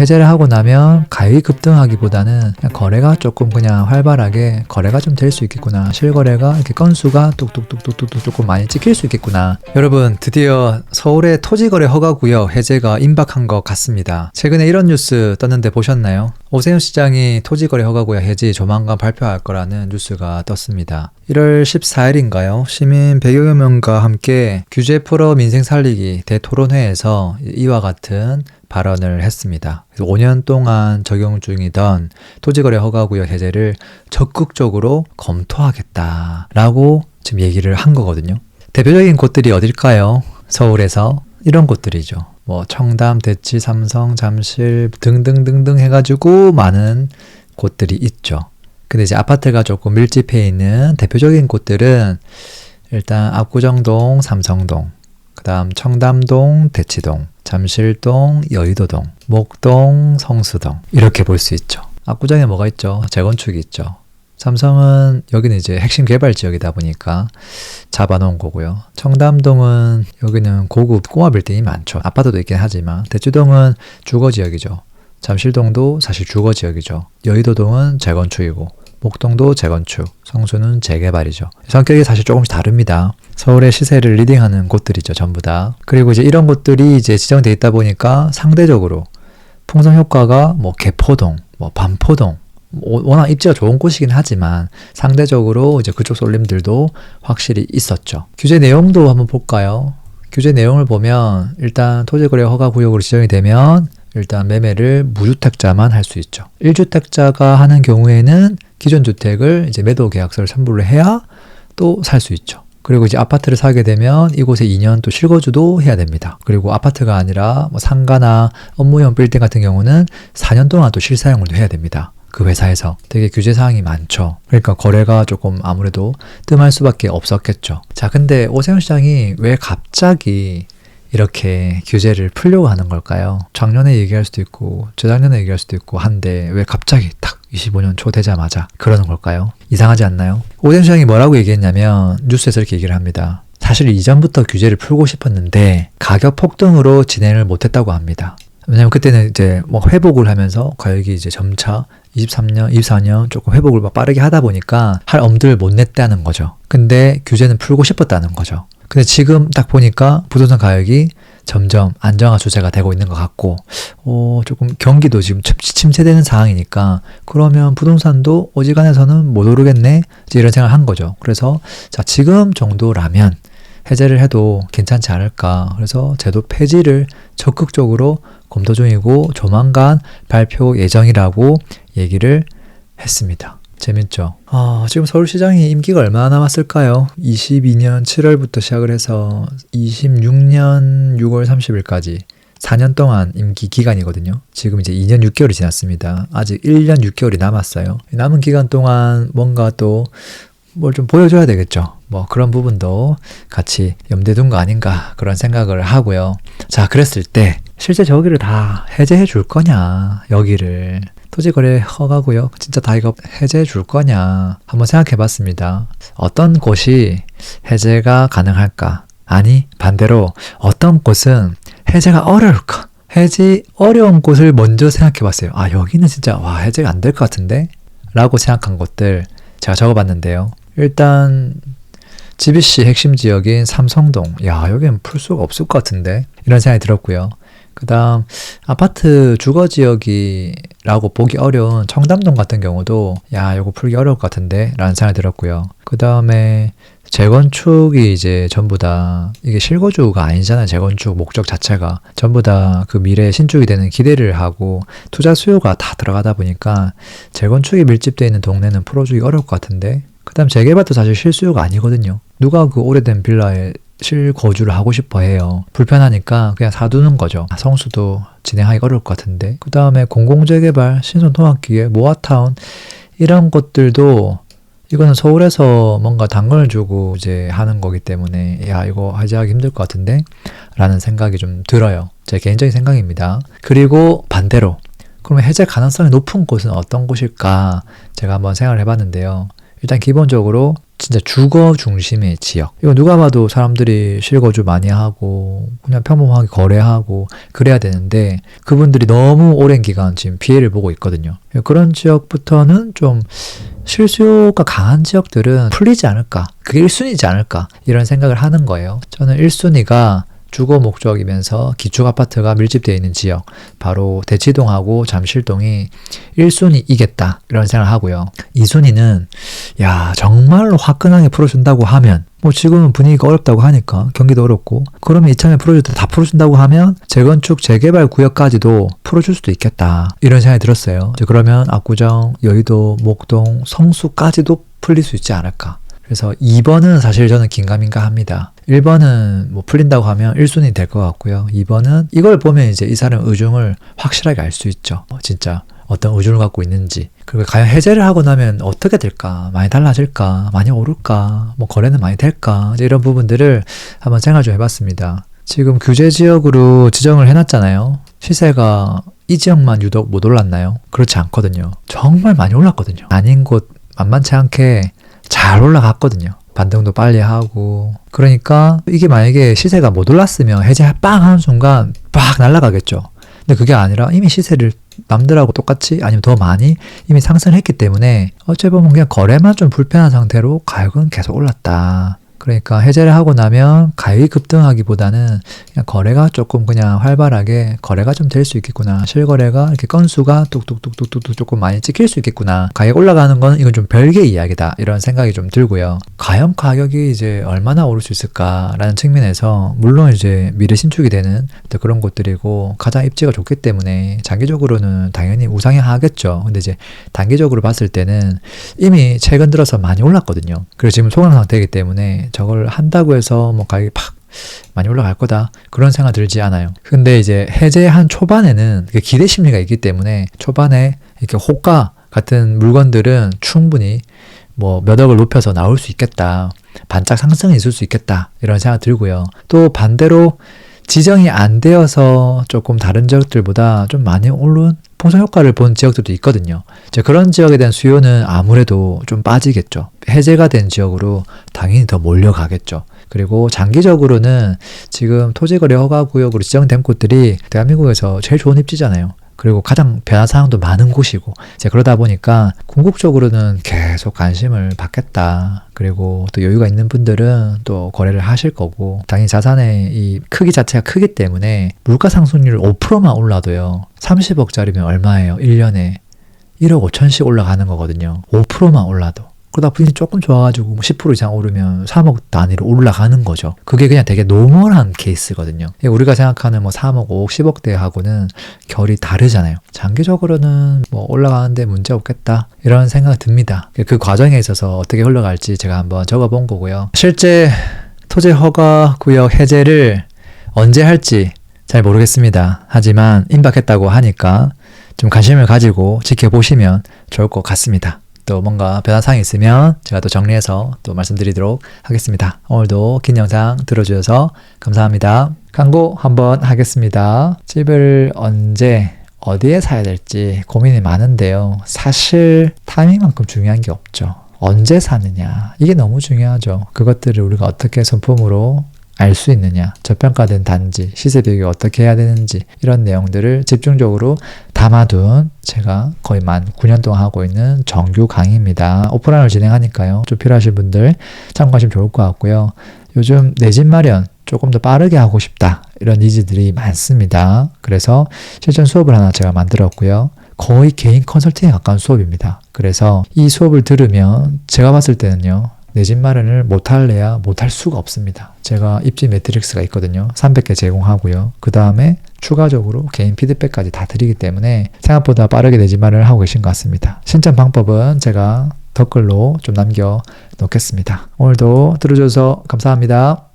해제를 하고 나면 가격이 급등하기보다는 그냥 거래가 조금 그냥 활발하게 거래가 좀 될 수 있겠구나. 실거래가 이렇게 건수가 뚝뚝뚝뚝뚝 조금 많이 찍힐 수 있겠구나. 여러분, 드디어 서울의 토지거래 허가구역 해제가 임박한 것 같습니다. 최근에 이런 뉴스 떴는데 보셨나요? 오세훈 시장이 토지거래 허가구역 해제 조만간 발표할 거라는 뉴스가 떴습니다. 1월 14일인가요? 시민 100여 명과 함께 규제 풀어 민생 살리기 대토론회에서 이와 같은 발언을 했습니다. 5년 동안 적용 중이던 토지거래 허가구역 해제를 적극적으로 검토하겠다라고 지금 얘기를 한 거거든요. 대표적인 곳들이 어딜까요? 서울에서 이런 곳들이죠. 뭐 청담, 대치, 삼성, 잠실 등등등등 해가지고 많은 곳들이 있죠. 근데 이제 아파트가 조금 밀집해 있는 대표적인 곳들은 일단 압구정동, 삼성동, 그 다음 청담동, 대치동, 잠실동, 여의도동, 목동, 성수동 이렇게 볼 수 있죠. 압구정에 뭐가 있죠? 재건축이 있죠. 삼성은 여기는 이제 핵심 개발 지역이다 보니까 잡아놓은 거고요. 청담동은 여기는 고급 꼬마 빌딩이 많죠. 아파트도 있긴 하지만 대치동은 주거 지역이죠. 잠실동도 사실 주거 지역이죠. 여의도동은 재건축이고 목동도 재건축, 성수는 재개발이죠. 성격이 사실 조금씩 다릅니다. 서울의 시세를 리딩하는 곳들이죠, 전부 다. 그리고 이제 이런 곳들이 이제 지정돼 있다 보니까 상대적으로 풍선 효과가 뭐 개포동, 뭐 반포동, 워낙 입지가 좋은 곳이긴 하지만 상대적으로 이제 그쪽 쏠림들도 확실히 있었죠. 규제 내용도 한번 볼까요? 규제 내용을 보면 일단 토지거래 허가 구역으로 지정이 되면 일단 매매를 무주택자만 할 수 있죠. 1주택자가 하는 경우에는 기존 주택을 이제 매도 계약서를 첨부를 해야 또 살 수 있죠. 그리고 이제 아파트를 사게 되면 이곳에 2년 또 실거주도 해야 됩니다. 그리고 아파트가 아니라 뭐 상가나 업무용 빌딩 같은 경우는 4년 동안 또 실사용을 해야 됩니다. 그 회사에서 되게 규제 사항이 많죠. 그러니까 거래가 조금 아무래도 뜸할 수밖에 없었겠죠. 자, 근데 오세훈 시장이 왜 갑자기 이렇게 규제를 풀려고 하는 걸까요? 작년에 얘기할 수도 있고 재작년에 얘기할 수도 있고 한데 왜 갑자기 딱 25년 초 되자마자 그러는 걸까요? 이상하지 않나요? 오세훈 시장이 뭐라고 얘기했냐면 뉴스에서 이렇게 얘기를 합니다. 사실 이전부터 규제를 풀고 싶었는데 가격 폭등으로 진행을 못했다고 합니다. 왜냐면 그때는 이제 뭐 회복을 하면서 가격이 이제 점차 23년, 24년 조금 회복을 막 빠르게 하다 보니까 할 엄두를 못 냈다는 거죠. 근데 규제는 풀고 싶었다는 거죠. 근데 지금 딱 보니까 부동산 가격이 점점 안정화 추세가 되고 있는 것 같고, 조금 경기도 지금 침체되는 상황이니까 그러면 부동산도 어지간해서는 못 오르겠네? 이제 이런 생각을 한 거죠. 그래서 자, 지금 정도라면 해제를 해도 괜찮지 않을까. 그래서 제도 폐지를 적극적으로 검토 중이고 조만간 발표 예정이라고 얘기를 했습니다. 재밌죠? 지금 서울시장이 임기가 얼마나 남았을까요? 22년 7월부터 시작을 해서 26년 6월 30일까지 4년 동안 임기 기간이거든요. 지금 이제 2년 6개월이 지났습니다. 아직 1년 6개월이 남았어요. 남은 기간 동안 뭔가 또 뭘 좀 보여줘야 되겠죠. 뭐 그런 부분도 같이 염두에 둔 거 아닌가 그런 생각을 하고요. 자, 그랬을 때 실제 저기를 다 해제해 줄 거냐, 여기를 토지거래 허가구역 진짜 다 이거 해제해 줄 거냐 한번 생각해 봤습니다. 어떤 곳이 해제가 가능할까? 아니 반대로 어떤 곳은 해제가 어려울까? 해제 어려운 곳을 먼저 생각해 봤어요. 여기는 진짜 해제가 안 될 것 같은데? 라고 생각한 곳들 제가 적어봤는데요. 일단 GBC 핵심 지역인 삼성동, 여기는 풀 수가 없을 것 같은데? 이런 생각이 들었고요. 그 다음 아파트 주거지역이라고 보기 어려운 청담동 같은 경우도 이거 풀기 어려울 것 같은데? 라는 생각이 들었고요. 그 다음에 재건축이 이제 전부 다 이게 실거주가 아니잖아요. 재건축 목적 자체가 전부 다 그 미래 신축이 되는 기대를 하고 투자 수요가 다 들어가다 보니까 재건축이 밀집되어 있는 동네는 풀어주기 어려울 것 같은데, 그 다음 재개발도 사실 실수요가 아니거든요. 누가 그 오래된 빌라에 실거주를 하고 싶어 해요. 불편하니까 그냥 사두는 거죠. 성수도 진행하기 어려울 것 같은데, 그 다음에 공공재개발, 신촌통합기획, 모아타운 이런 것들도 이거는 서울에서 뭔가 당근을 주고 이제 하는 거기 때문에 이거 해제하기 힘들 것 같은데? 라는 생각이 좀 들어요. 제 개인적인 생각입니다. 그리고 반대로 그러면 해제 가능성이 높은 곳은 어떤 곳일까? 제가 한번 생각을 해봤는데요. 일단 기본적으로 진짜 주거 중심의 지역. 이거 누가 봐도 사람들이 실거주 많이 하고 그냥 평범하게 거래하고 그래야 되는데 그분들이 너무 오랜 기간 지금 피해를 보고 있거든요. 그런 지역부터는 좀 실수요가 강한 지역들은 풀리지 않을까? 그게 1순위지 않을까? 이런 생각을 하는 거예요. 저는 1순위가 주거 목적이면서 기축 아파트가 밀집되어 있는 지역, 바로 대치동하고 잠실동이 1순위이겠다 이런 생각을 하고요. 2순위는 정말로 화끈하게 풀어준다고 하면, 뭐 지금은 분위기가 어렵다고 하니까 경기도 어렵고, 그러면 이참에 풀어줄 때 다 풀어준다고 하면 재건축 재개발 구역까지도 풀어줄 수도 있겠다 이런 생각이 들었어요. 그러면 압구정, 여의도, 목동, 성수까지도 풀릴 수 있지 않을까. 그래서 2번은 사실 저는 긴가민가 합니다. 1번은 뭐 풀린다고 하면 1순위 될 것 같고요. 2번은 이걸 보면 이제 이 사람 의중을 확실하게 알 수 있죠. 진짜 어떤 의중을 갖고 있는지. 그리고 과연 해제를 하고 나면 어떻게 될까? 많이 달라질까? 많이 오를까? 뭐 거래는 많이 될까? 이런 부분들을 한번 생각 좀 해봤습니다. 지금 규제 지역으로 지정을 해놨잖아요. 시세가 이 지역만 유독 못 올랐나요? 그렇지 않거든요. 정말 많이 올랐거든요. 아닌 곳 만만치 않게 잘 올라갔거든요. 반등도 빨리 하고. 그러니까 이게 만약에 시세가 못 올랐으면 해제 빵 하는 순간 빡 날아가겠죠. 근데 그게 아니라 이미 시세를 남들하고 똑같이 아니면 더 많이 이미 상승했기 때문에 어찌 보면 그냥 거래만 좀 불편한 상태로 가격은 계속 올랐다. 그러니까 해제를 하고 나면 가격이 급등하기보다는 그냥 거래가 조금 그냥 활발하게 거래가 좀 될 수 있겠구나. 실거래가 이렇게 건수가 뚝뚝뚝뚝뚝 조금 많이 찍힐 수 있겠구나. 가격 올라가는 건 이건 좀 별개의 이야기다. 이런 생각이 좀 들고요. 과연 가격이 이제 얼마나 오를 수 있을까라는 측면에서 물론 이제 미래 신축이 되는 그런 곳들이고 가장 입지가 좋기 때문에 장기적으로는 당연히 우상향하겠죠. 근데 이제 단기적으로 봤을 때는 이미 최근 들어서 많이 올랐거든요. 그래서 지금 소강 상태이기 때문에 저걸 한다고 해서 뭐 가격이 팍 많이 올라갈 거다 그런 생각 들지 않아요. 근데 이제 해제한 초반에는 기대 심리가 있기 때문에 초반에 이렇게 호가 같은 물건들은 충분히 뭐 몇 억을 높여서 나올 수 있겠다. 반짝 상승이 있을 수 있겠다. 이런 생각 들고요. 또 반대로 지정이 안 되어서 조금 다른 지역들보다 좀 많이 오른 포상 효과를 본 지역들도 있거든요. 이제 그런 지역에 대한 수요는 아무래도 좀 빠지겠죠. 해제가 된 지역으로 당연히 더 몰려가겠죠. 그리고 장기적으로는 지금 토지거래 허가 구역으로 지정된 곳들이 대한민국에서 제일 좋은 입지잖아요. 그리고 가장 변화사항도 많은 곳이고 이제 그러다 보니까 궁극적으로는 계속 관심을 받겠다. 그리고 또 여유가 있는 분들은 또 거래를 하실 거고 당연히 자산의 이 크기 자체가 크기 때문에 물가 상승률 5%만 올라도요. 30억짜리면 얼마예요? 1년에 1억 5천씩 올라가는 거거든요. 5%만 올라도. 그러다 분위기 조금 좋아가지고 10% 이상 오르면 3억 단위로 올라가는 거죠. 그게 그냥 되게 노멀한 케이스거든요. 우리가 생각하는 뭐 3억, 5억, 10억대하고는 결이 다르잖아요. 장기적으로는 뭐 올라가는데 문제 없겠다 이런 생각이 듭니다. 그 과정에 있어서 어떻게 흘러갈지 제가 한번 적어본 거고요. 실제 토지 허가 구역 해제를 언제 할지 잘 모르겠습니다. 하지만 임박했다고 하니까 좀 관심을 가지고 지켜보시면 좋을 것 같습니다. 또 뭔가 변화사항이 있으면 제가 또 정리해서 또 말씀드리도록 하겠습니다. 오늘도 긴 영상 들어주셔서 감사합니다. 광고 한번 하겠습니다. 집을 언제 어디에 사야 될지 고민이 많은데요. 사실 타이밍만큼 중요한 게 없죠. 언제 사느냐 이게 너무 중요하죠. 그것들을 우리가 어떻게 손품으로 알 수 있느냐, 저평가된 단지, 시세 비교를 어떻게 해야 되는지 이런 내용들을 집중적으로 담아둔 제가 거의 만 9년 동안 하고 있는 정규 강의입니다. 오프라인을 진행하니까요. 좀 필요하신 분들 참고하시면 좋을 것 같고요. 요즘 내 집 마련 조금 더 빠르게 하고 싶다 이런 니즈들이 많습니다. 그래서 실전 수업을 하나 제가 만들었고요. 거의 개인 컨설팅에 가까운 수업입니다. 그래서 이 수업을 들으면 제가 봤을 때는요. 내 집 마련을 못할래야 못할 수가 없습니다. 제가 입지 매트릭스가 있거든요. 300개 제공하고요. 그 다음에 추가적으로 개인 피드백까지 다 드리기 때문에 생각보다 빠르게 내 집 마련을 하고 계신 것 같습니다. 신청 방법은 제가 댓글로 좀 남겨 놓겠습니다. 오늘도 들어줘서 감사합니다.